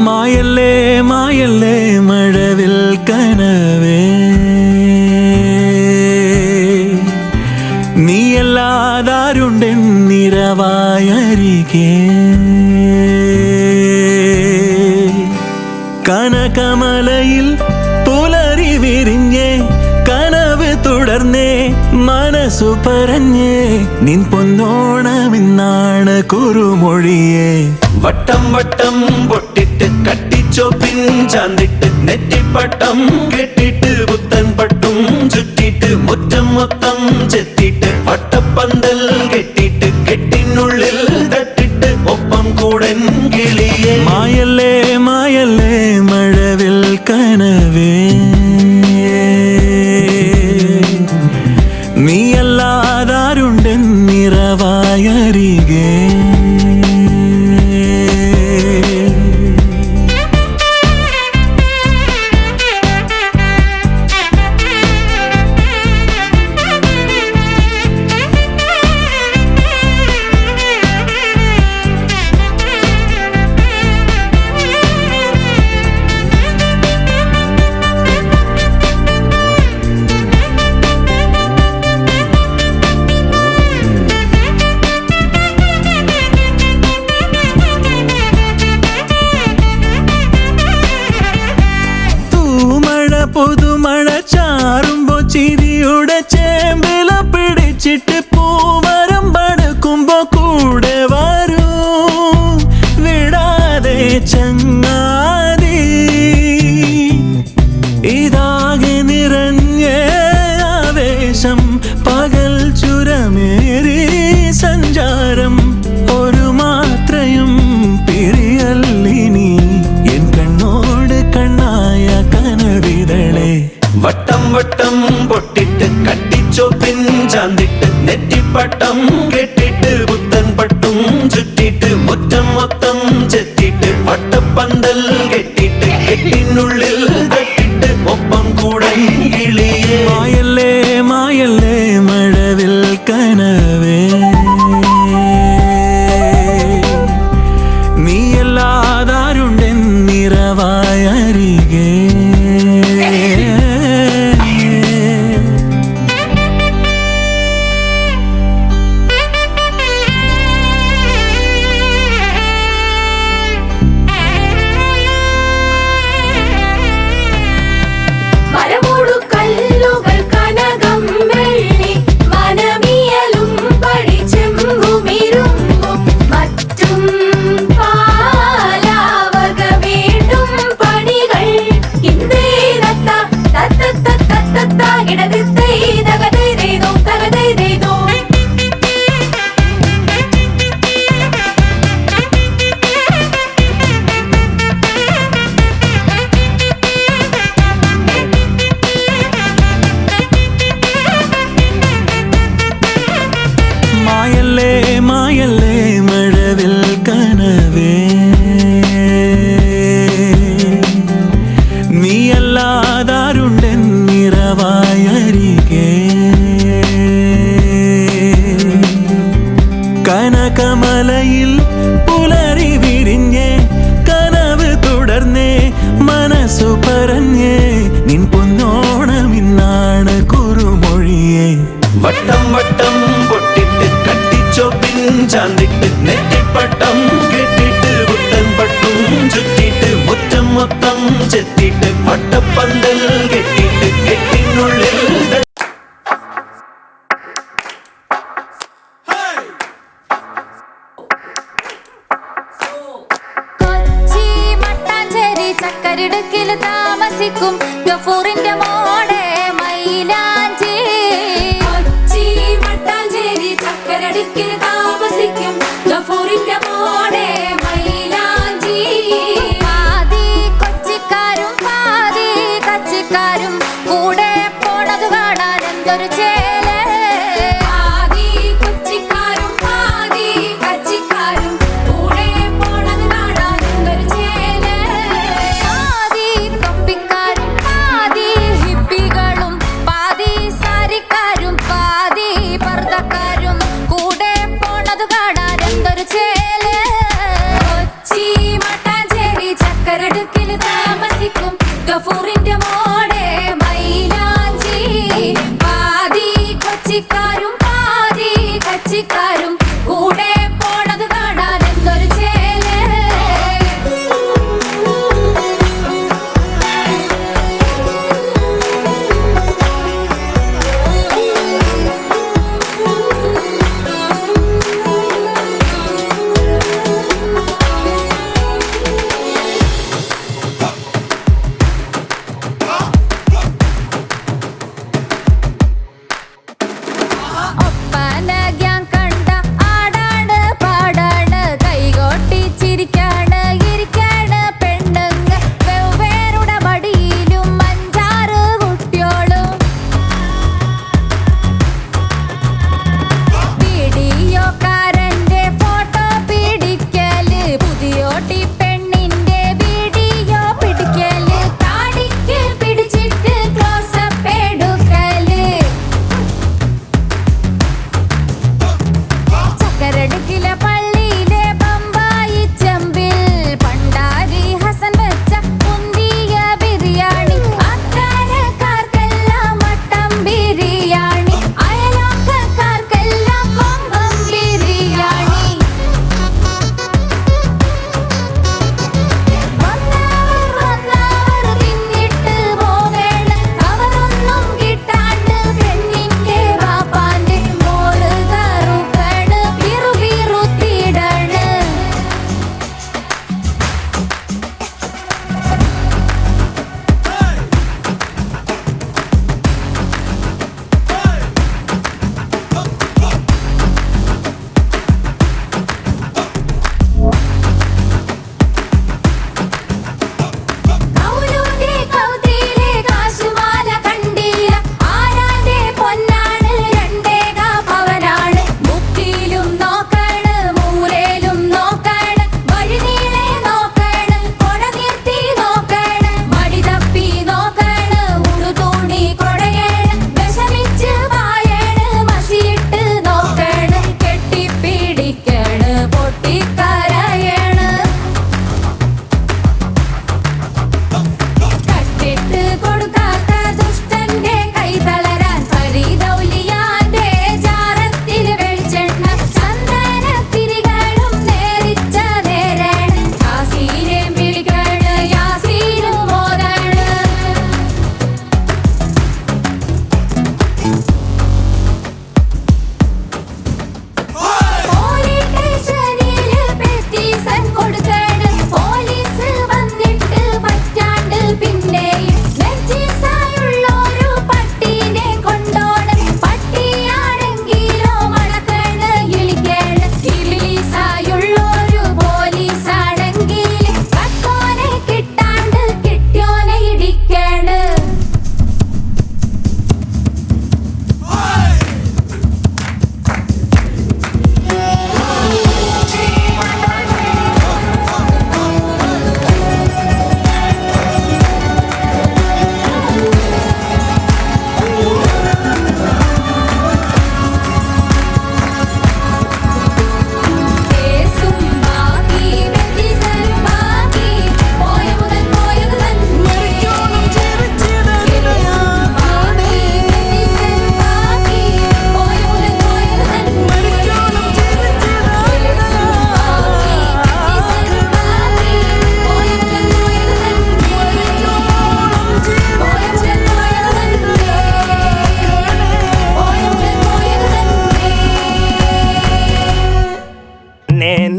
മായല്ലേ മഴവിൽ കനവേ നീയല്ലാതാരുണ്ടെന്നിരവായരികെ കനകമലയിൽ പുലരി വിരിഞ്ഞേ കനവ് തുടർന്നേ മനസ്സു പറഞ്ഞേ നിൻ പൊന്നോണമെന്നാണ് കുറുമൊഴിയേ വട്ടം വട്ടം പൊട്ടിട്ട് കട്ടിച്ചോ പിഞ്ചാന്തിട്ട് നെറ്റിപ്പട്ടം കെട്ടിട്ട് പുത്തൻ പട്ടും ചുറ്റിട്ട് മുറ്റം മൊത്തം ചെത്തിട്ട് വട്ടപ്പന്തൽ കെട്ടിട്ട് കെട്ടിനുള്ളിൽ തട്ടിട്ട് ഒപ്പം കൂടൻ കിളിയേ മായല്ലേ മായല്ലേ മഴവിൽ കനവേ നീയല്ലാതാരുണ്ടെന്നിരവായരികെ പുതുമഴ ചാറുമ്പോ ചിരിയുടെ ചേമ്പില പിടിച്ചിട്ട് പൂമരം പടുക്കുമ്പോ കൂടെ വരൂ വിടാതെ ചങ്ങാതി ഇതാകെ നിറഞ്ഞ ആവേശം പകൽ ചുരമേറി സഞ്ചാരം ഒരു മാത്രയും പിരിയല്ലിനി എൻ കണ്ണോട് കണ്ണായ കനവിതളെ വട്ടം വട്ടം പൊട്ടിട്ട് കട്ടിച്ചോ പിഞ്ചാന്തിട്ട് നെറ്റിപ്പട്ടം കെട്ടിട്ട് പുത്തൻ പട്ടും ചുറ്റിട്ട് മുറ്റം മൊത്തം ചെത്തിട്ട് വട്ടപ്പന്തൽ കെട്ടിട്ട് കെട്ടിനുള്ളിൽ തട്ടിട്ട് ഒപ്പം കൂടൻ കിളിയേ മായല്ലേ മായല്ലേ മഴവിൽ കനവേ നീയല്ലാതാരുണ്ടെന്നിരവായരികെ മറ്റും കനവേ നീയല്ലാതാരുണ്ടെന്നിറവായരികെ കനകമലയിൽ പുലരി വിരിഞ്ഞേ കനവ് തുടർന്നേ മനസ്സു പറഞ്ഞേ നിൻ പൊന്നോണമിന്നാണ് കുറുമൊഴിയേ വട്ടം വട്ടം പൊട്ടിട്ട് കട്ടിച്ചോപ്പിൻ ചാന്തിട്ട് നെറ്റിപ്പട്ടം കെട്ടിട്ട് പുത്തൻ പട്ടും ചുറ്റിട്ട് മുറ്റം മൊത്തം ചെത്തിട്ട് വട്ടപ്പന്തൽ കെട്ടിട്ട് കെട്ടിനുള്ളിൽ കൊച്ചി മട്ടാഞ്ചേരി ചക്കരിടുക്കിൽ താമസിക്കും ഗഫൂറിന്റെ മോടെ മൈലാഞ്ചി. കൊച്ചി മട്ടാഞ്ചേരി ചക്കരടുക്കിൽ താമസിക്കും ഗഫൂറിന്റെ മോടെ മൈലാഞ്ചി. പാതി കൊച്ചിക്കാരും പാതി കച്ചിക്കാരും കൂടെ പോണത് കാണാൻ എന്തൊരു ചേല്. പാതി കൊച്ചിക്കാരും പാതി കച്ചിക്കാരും കൂടെ പോണത് കാണാൻ എന്തൊരു ചേല്. പാതി തൊപ്പിക്കാരും പാതി ഹിപ്പികളും പാതി സാരിക്കാരും പാതി പർദ്ദക്കാരും കൂടെ പോണത് കാണാൻ എന്തൊരു ചേല്. കൊച്ചി മട്ടാഞ്ചേരി ചക്കരടുക്കിൽ താമസിക്കും ഗഫൂറിന്റെ മോടെ മൈലാഞ്ചി. പാതി കൊച്ചിക്കാരും പാതി കച്ചിക്കാരും കൂടെ പോണത് കാണാൻ എന്തൊരു ചേല്.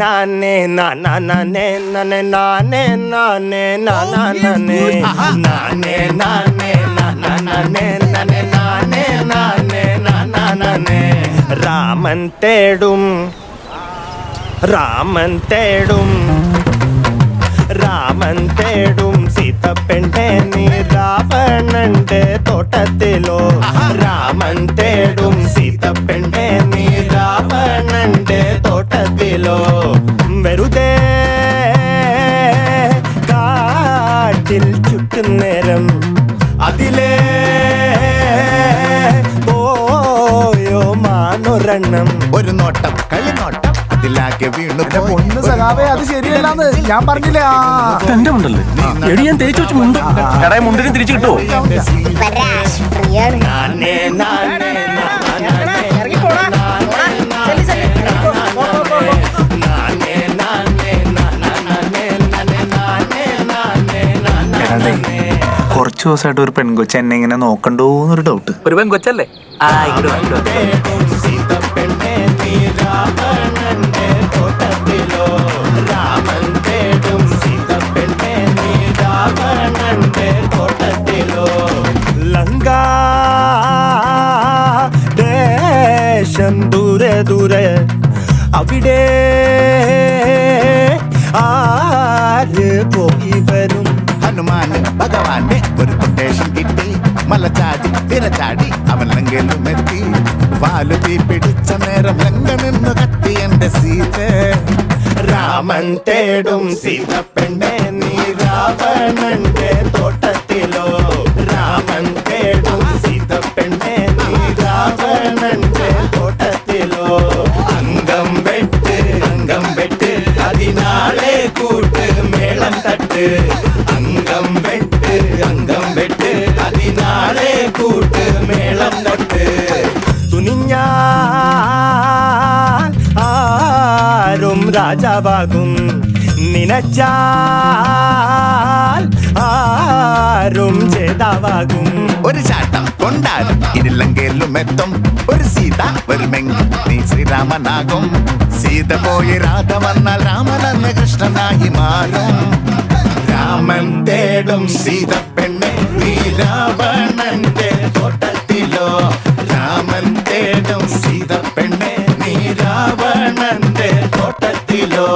നാനേ നാനേ നാനേ നാനേ നാനേ നാനേ നാനേ നാനേ നാനേ നാനേ നാനേ നാനേ നാനേ നാനേ രാമൻ തേടും രാമൻ തേടും രാമൻ തേടും സീതപ്പെണ്ണെ നീ രാവണന്റെ തോട്ടത്തിലോ രാമൻ തേടും സീതപ്പെണ്ണെ നീ രാവണന്റെ തോട്ടത്തിലോ വെറുതെ കാട്ടിൽ ചുറ്റുന്നേരം അതിലേ പോയോ മാനൊരെണ്ണം ഒരു നോട്ടം കളിനോട്ടം അതിലാകെ വീണു പൊന്ന് സഖാവേ അത് ശരിയല്ലാന്ന് ഞാൻ പറഞ്ഞില്ലേ എന്റെ മുണ്ടല്ലേ എടി ഞാൻ തേച്ചു വെച്ച് മുണ്ട് കടയെ മുണ്ടിന് തിരിച്ചു കിട്ടുമോ നാനേ നാനേ കുറച്ചു ദിവസമായിട്ട് ഒരു പെൺകൊച്ച എന്നെ ഇങ്ങനെ നോക്കണ്ടോന്നൊരു ഡൗട്ട്. ഒരു പെൺകൊച്ചല്ലേ ലങ്കാ ദേശം ദൂരെ ദൂരെ അവിടെ ആര് പോയി വരും ഹനുമാന് ഭഗവാന്റെ ഒരു കൊട്ടേഷൻ കിട്ടി മലച്ചാടി തിരച്ചാടി അവൻ ലങ്കയിലും എത്തി വാലു തീ പിടിച്ച നേരം ലങ്ക നിന്ന് കത്തി എന്റെ സീത രാമൻ തേടും സീതപ്പെണ്ണെ നീ രാവണന്റെ തോട്ടത്തിലോ രാമൻ തേടും സീതപ്പെണ്ണെ നീ രാവണന്റെ തോട്ടത്തിലോ അംഗം വെട്ട് അതിനാളെ കൂട്ട് മേളം തട്ട് അംഗം വെട്ട് അതിനാളെ കൂട്ട് മേളം തട്ട് തുനിഞ്ഞാൽ ആരും രാജാവാകും നിനച്ചാൽ ആരും ജേതാവാകും ഒരു ചാട്ടം കൊണ്ടാലും ഇനി ലങ്കയിലും എത്തും ഒരു സീത വരുമെങ്കിൽ നീ ശ്രീരാമനാകും സീത പോയി രാധ വന്നാൽ രാമനെന്ന് കൃഷ്ണനായി മാറും രാമൻ തേടും സീത പെണ്ണെ നീ രാവണന്റെ തോട്ടത്തിലോ രാമൻ തേടും സീത പെണ്ണെ നീ രാവണന്റെ തോട്ടത്തിലോ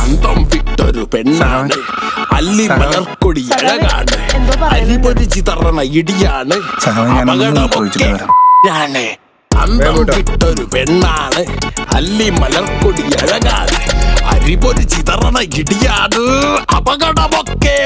അന്തം വിട്ടൊരു പെണ്ണാണ് അല്ലി മലർക്കൊടി അഴകാണ് അരിപൊരി ചിതറണ ഇടിയാണ് അപകടമൊക്കെ അന്തം വിട്ടൊരു പെണ്ണാണ് അല്ലി മലർക്കൊടി അഴകാണ് അരിപൊരി ചിതറണ ഇടിയാണ് അപകടമൊക്കെ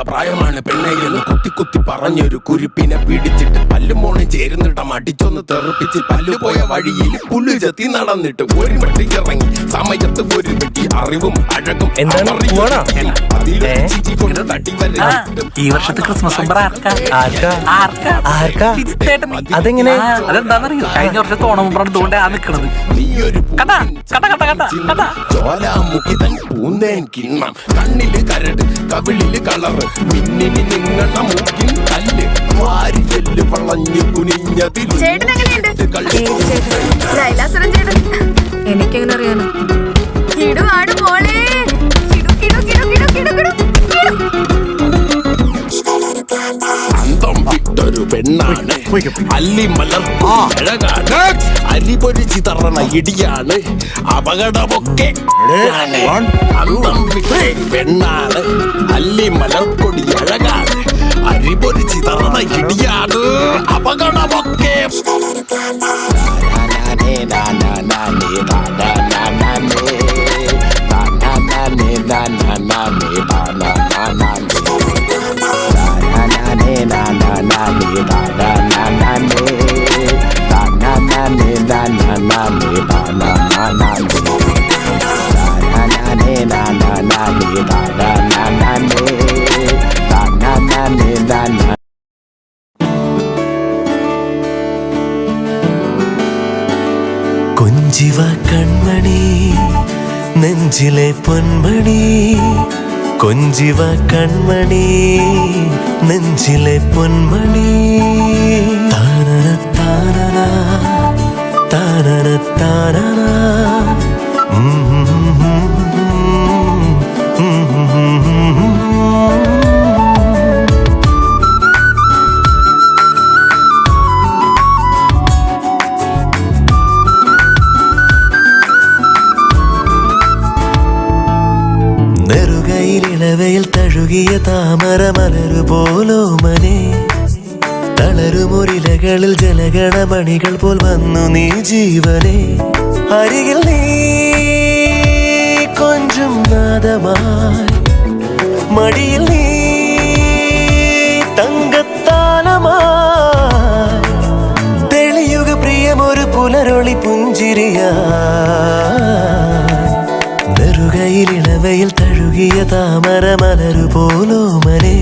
പ്രായമാണ് പെണ്ണയെന്ന് കുത്തി പറഞ്ഞൊരു കുരുപ്പിനെ പിടിച്ചിട്ട് പല്ലുമോണ് ചേരുന്നിടം അടിച്ചൊന്ന് തെറിപ്പിച്ച് പല്ലുപോയ വഴിയിൽ പുല്ല് ചെത്തി നടന്നിട്ട് ഒരു വെട്ടി ഇറങ്ങി സമയത്ത് ഒരു വെട്ടി അറിവും അഴകും ഈ വർഷത്തെ ക്രിസ്മസ് അതെങ്ങനെ അതെന്താന്നറിയോ കഴിഞ്ഞ വർഷത്തെ ഓണം പറഞ്ഞുകൊണ്ട് ആ നിക്കണത് ചോലാമുഖിതൻ പൂന്തേൻ കിണ്ണം കണ്ണില് കരട് കവിളില് കളറ് മിന്നിന് നിങ്ങണ മൂക്കിൻ കല്ല് വാരിയെല്ല് വളഞ്ഞു കുനിഞ്ഞതിൽ എനിക്കെങ്ങനെ അറിയാനോ കിടു ആട് മോളെ കിടു കിടു കിടു പെണ്ണാണ് അല്ലി മലർ അഴകാണ് അരിപൊരിച്ച് തറണ ഇടിയാണ് അപകടമൊക്കെ അന്തം വിട്ട് പെണ്ണാണ് അല്ലി മലർക്കൊടി അഴകാണ് അരിപൊരിച്ച് തറണ ഇടിയാണ് അപകടമൊക്കെ കൊഞ്ചിവ കൺമണി നെഞ്ചിലെ പൊന്മണി കൊഞ്ചിവ കൺമണി നെഞ്ചിലെ പൊന്മണി താനന താനന താനന താനന നെറുകയിലിളവയിൽ തഴുകിയ താമര മലരു പോലോമനെ തളരുമൊരിലകളിൽ ജലഗണമണികൾ പോൽ വന്നു നീ ജീവനെ അരികിൽ നീ കൊഞ്ചും നാദമായി മടിയിൽ നീ തങ്കത്താലമായി തെളിയുക പ്രിയമൊരു പുലരൊളി പുഞ്ചിരിയാ നെറുകയിലിളവയിൽ തഴുകിയ താമര മലരു പോലോമനെ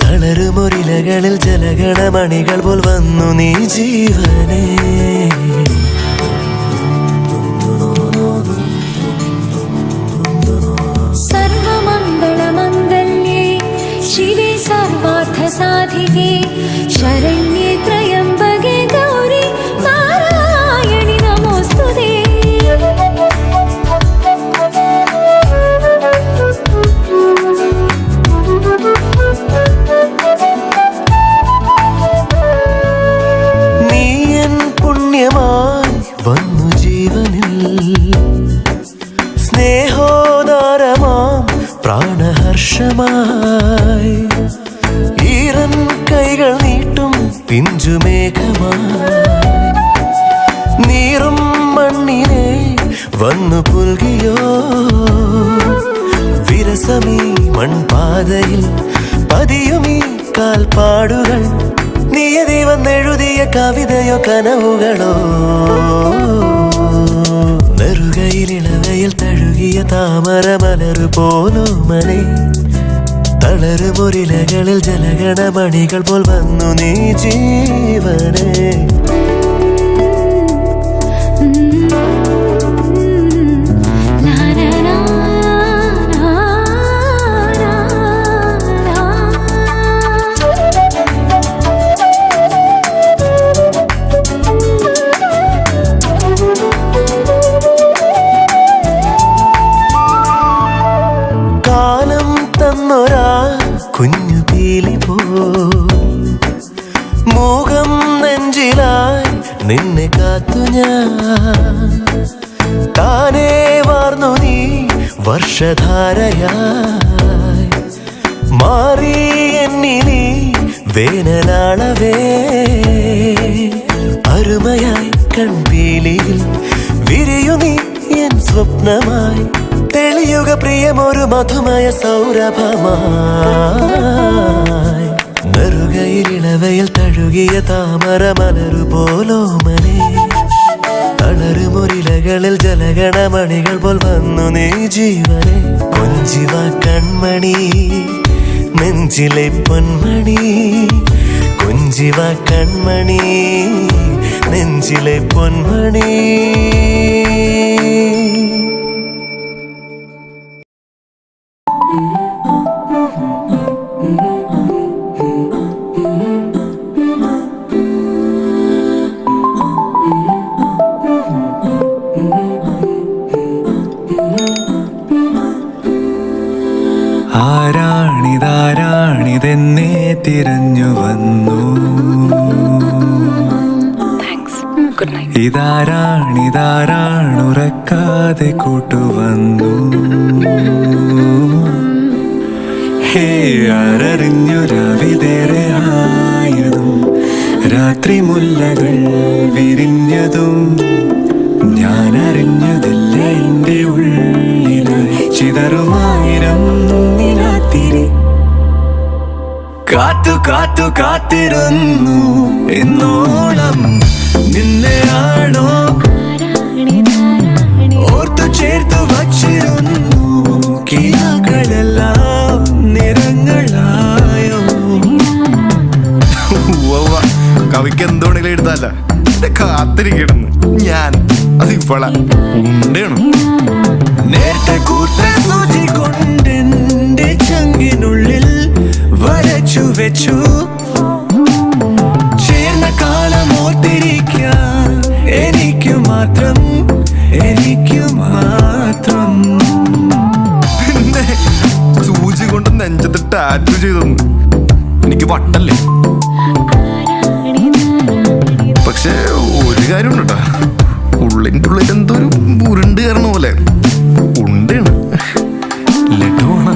തളരുമൊരിലകളിൽ ജലഗണമണികൾ പോൽ വന്നു നീ ജീവനെ സർവമംഗളമംഗല്യേ ശിവേ സർവാർത്ഥസാധികേ ശരണ്യേ ത്രയംബകേ ഗൗരി നാരായണി നമോസ്തുതേ വന്നു ജീവനിൽ സ്നേഹോദാരമാം പ്രാണഹർഷമായി ഈറൻ കൈകൾ നീട്ടും പിഞ്ചുമേഘമായി നീറും മണ്ണിനെ വന്നു പുൽകിയോ വിരസമീ മൺപാതയിൽ പതിയുമീ കാൽപ്പാടുകൾ നിയതി വന്നെഴുതിയ കവിതയോ കനവുകളോ നെറുകയിലിളവയിൽ തഴുകിയ താമര മലരു പോലോമനെ തളരുമൊരിലകളിൽ ജലഗണമണികൾ പോൽ വന്നു നീ ജീവനെ കുഞ്ഞു പീലി പോ മൂകം നെഞ്ചിലായി നിന്നെ കാത്തു ഞാൻ താനേ വാർന്നു നീ വർഷധാരയായി മാറി എന്നിനി വേനലാളവേ അരുമയായി കൺപീലിയിൽ വിരിയു നീ എൻ സ്വപ്നമായി തെളിയുക പ്രിയമൊരു മധുമയ സൗരഭമായി നെറുകയിലിളവയിൽ തഴുകിയ താമര മലരു പോലോമനെ തളരുമൊരിലകളിൽ ജലഗണമണികൾ പോൽ വന്നു നീ ജീവനെ കൊഞ്ചിവ കൺമണി നെഞ്ചിലെ പൊന്മണി കൊഞ്ചിവ കൺമണി നെഞ്ചിലെ പൊന്മണി ആരാണിതാരാണിതെന്നെ തിരഞ്ഞു വന്നു ഇതാരാണുറക്കാതെ കൂട്ടുവന്നു. ഹേ ആരറിഞ്ഞു രാവിതേറെ ആയതും രാത്രി മുല്ലകൾ വിരിഞ്ഞതും ഞാൻ അറിഞ്ഞതില്ല എൻ്റെ ഉള്ളിലായി ചിതറുമായിരം നിലാത്തിരി കാത്തു കാത്തു കാത്തിരുന്നു എന്നോളം നിന്നെയാണോ ഓർത്തു ചേർത്തു വച്ചിരുന്നു കിനാക്കളെല്ലാം നിറങ്ങളായോ. കവിക്ക് എന്തുകൊണ്ടെങ്കിലും എഴുതാല്ല കാത്തിരിക്കണം ഞാൻ അത് ഇപ്പോഴാ ഉണ്ടേണു. നേരത്തെ കൂട്ട സൂചി കൊണ്ടെന്റെ ചങ്കിനുള്ളിൽ വരച്ചു വെച്ചു ചേർന്ന കാലം ഓർത്തിരിക്കാൻ എനിക്കു മാത്രം പിന്നെ സൂചി കൊണ്ട് നെഞ്ചത്ത് ടാറ്റു ചെയ്തൊന്നു. എനിക്ക് വട്ടല്ലേ. പക്ഷെ ഒരു കാര്യമുണ്ട് കേട്ടോ, ഉള്ളിൻ്റെ ഉള്ളിൽ എന്തോ ഒരു ഉരുണ്ട് കയറണ പോലെ ഉണ്ടേണ്. ലഡുവാണ്.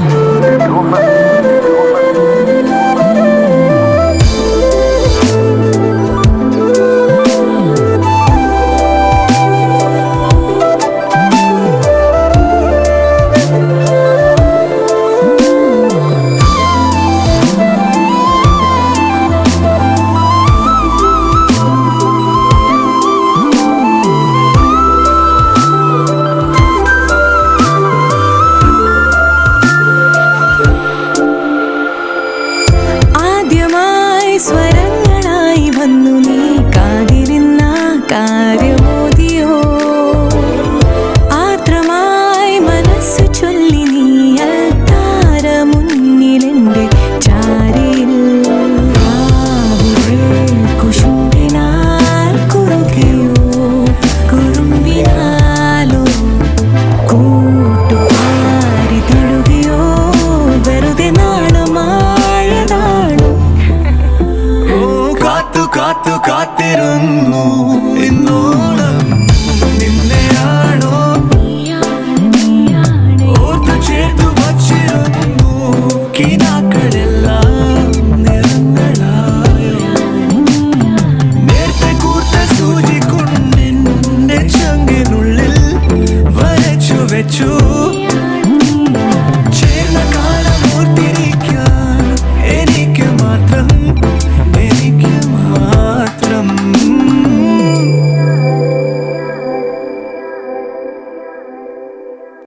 സ്വരങ്ങളായി വന്നു നീ കാതിരുന്ന കാര്യമോദിയോ ആർദ്രമായി മനസ്സു ചൊല്ലി നീ അൽത്താര മുന്നിലെന്റെ ചാരിയിൽ കുശുമ്പിനാൽ കുറുകയോ കുറുമ്പിനാലോ കൂട്ടുപാരി തടുകയോ വെറുതെ നാണമായതാണോ. കാത്തു കാത്തു കാത്തിരുന്നു എന്നോളം